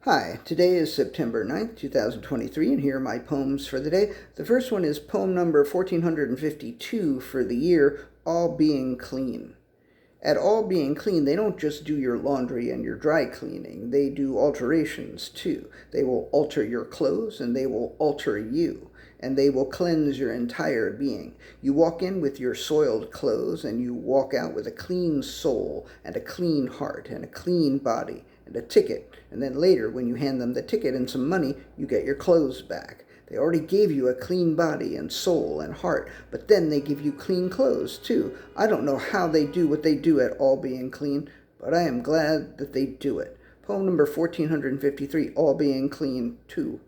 Hi, today is September 9th, 2023, and here are my poems for the day. The first one is poem number 1452 for the year, All Being Clean. At All Being Clean, they don't just do your laundry and your dry cleaning, they do alterations too. They will alter your clothes and they will alter you, and they will cleanse your entire being. You walk in with your soiled clothes and you walk out with a clean soul and a clean heart and a clean body and a ticket. And then later, when you hand them the ticket and some money, you get your clothes back. They already gave you a clean body and soul and heart, but then they give you clean clothes too. I don't know how they do what they do at All Being Clean, but I am glad that they do it. Poem number 1453, All Being Clean 2.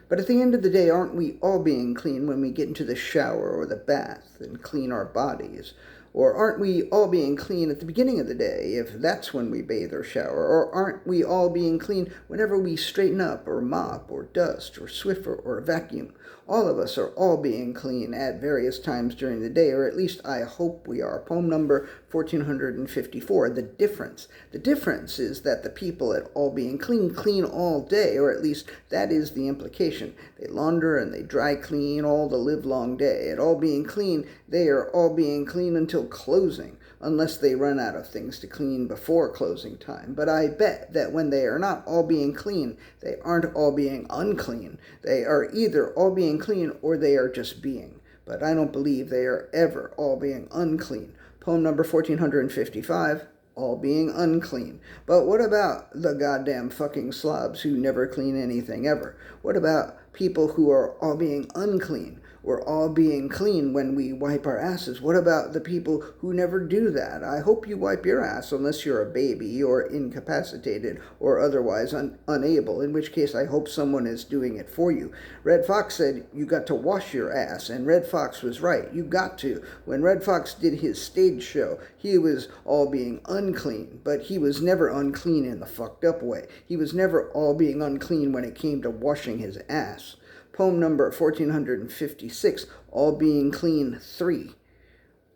But at the end of the day, aren't we all being clean when we get into the shower or the bath and clean our bodies? Or aren't we all being clean at the beginning of the day, if that's when we bathe or shower? Or aren't we all being clean whenever we straighten up or mop or dust or Swiffer or vacuum? All of us are all being clean at various times during the day, or at least I hope we are. Poem number 1454, The Difference. The difference is that the people at All Being Clean clean all day, or at least that is the implication. They launder and they dry clean all the livelong day. At All Being Clean, they are all being clean until closing, unless they run out of things to clean before closing time. But I bet that when they are not all being clean, they aren't all being unclean. They are either all being clean or they are just being. But I don't believe they are ever all being unclean. Poem number 1455, All Being Unclean. But what about the goddamn fucking slobs who never clean anything ever? What about people who are all being unclean? We're all being clean when we wipe our asses. What about the people who never do that? I hope you wipe your ass unless you're a baby or incapacitated or otherwise unable, in which case I hope someone is doing it for you. Red Fox said you got to wash your ass, and Red Fox was right. You got to. When Red Fox did his stage show, he was all being unclean, but he was never unclean in the fucked up way. He was never all being unclean when it came to washing his ass. Poem number 1456, All Being Clean 3.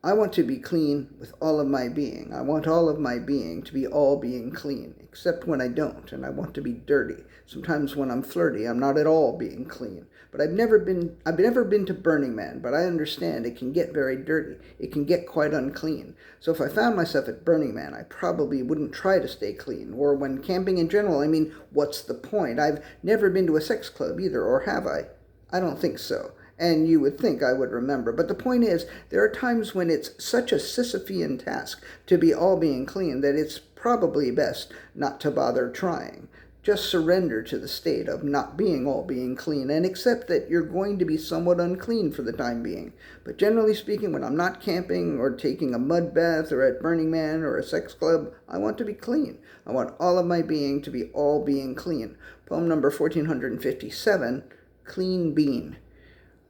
I want to be clean with all of my being. I want all of my being to be all being clean, except when I don't, and I want to be dirty. Sometimes when I'm flirty, I'm not at all being clean. But I've never been to Burning Man, but I understand it can get very dirty. It can get quite unclean. So if I found myself at Burning Man, I probably wouldn't try to stay clean. Or when camping in general, I mean, what's the point? I've never been to a sex club either, or have I? I don't think so. And you would think I would remember. But the point is, there are times when it's such a Sisyphean task to be all being clean that it's probably best not to bother trying. Just surrender to the state of not being all being clean and accept that you're going to be somewhat unclean for the time being. But generally speaking, when I'm not camping or taking a mud bath or at Burning Man or a sex club, I want to be clean. I want all of my being to be all being clean. Poem number 1457, Clean Bean.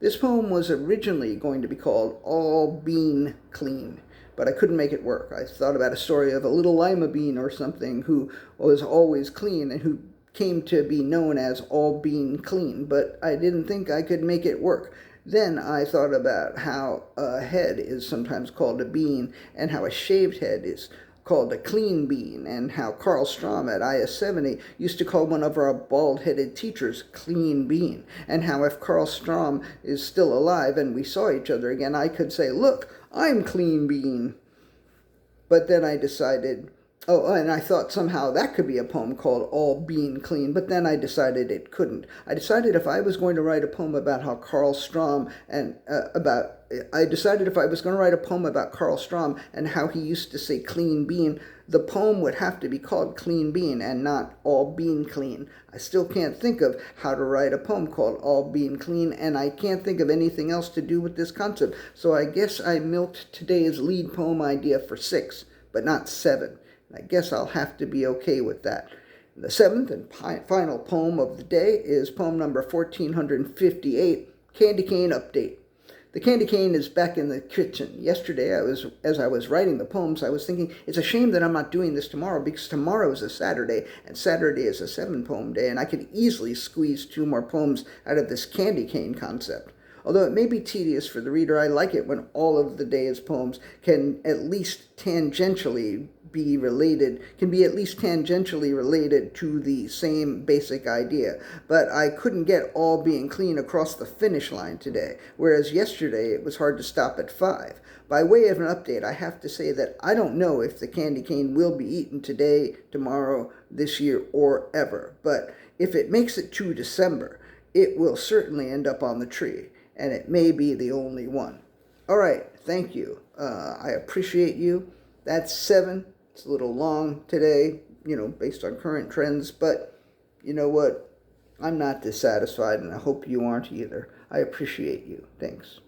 This poem was originally going to be called All Bean Clean, but I couldn't make it work. I thought about a story of a little lima bean or something who was always clean and who came to be known as All Bean Clean, but I didn't think I could make it work. Then I thought about how a head is sometimes called a bean and how a shaved head is called a clean bean, and how Carl Strom at IS-70 used to call one of our bald-headed teachers Clean Bean, and how if Carl Strom is still alive and we saw each other again, I could say, "Look, I'm Clean Bean." But then I decided, and I thought somehow that could be a poem called All Bean Clean, but then I decided it couldn't. I decided if I was going to write a poem about how Carl Strom I decided if I was going to write a poem about Carl Strom and how he used to say clean bean, the poem would have to be called Clean Bean and not All Bean Clean. I still can't think of how to write a poem called All Bean Clean, and I can't think of anything else to do with this concept. So I guess I milked today's lead poem idea for 6, but not 7. I guess I'll have to be okay with that. The 7th and final poem of the day is poem number 1458, Candy Cane Update. The candy cane is back in the kitchen. Yesterday, as I was writing the poems, I was thinking, it's a shame that I'm not doing this tomorrow, because tomorrow is a Saturday, and Saturday is a 7-poem day, and I could easily squeeze 2 more poems out of this candy cane concept. Although it may be tedious for the reader, I like it when all of the day's poems can at least tangentially be related, can be at least tangentially related to the same basic idea. But I couldn't get All Being Clean across the finish line today, whereas yesterday it was hard to stop at 5. By way of an update, I have to say that I don't know if the candy cane will be eaten today, tomorrow, this year, or ever. But if it makes it to December, it will certainly end up on the tree, and it may be the only one. All right, thank you. I appreciate you. That's 7. It's a little long today, based on current trends, but you know what? I'm not dissatisfied, and I hope you aren't either. I appreciate you. Thanks.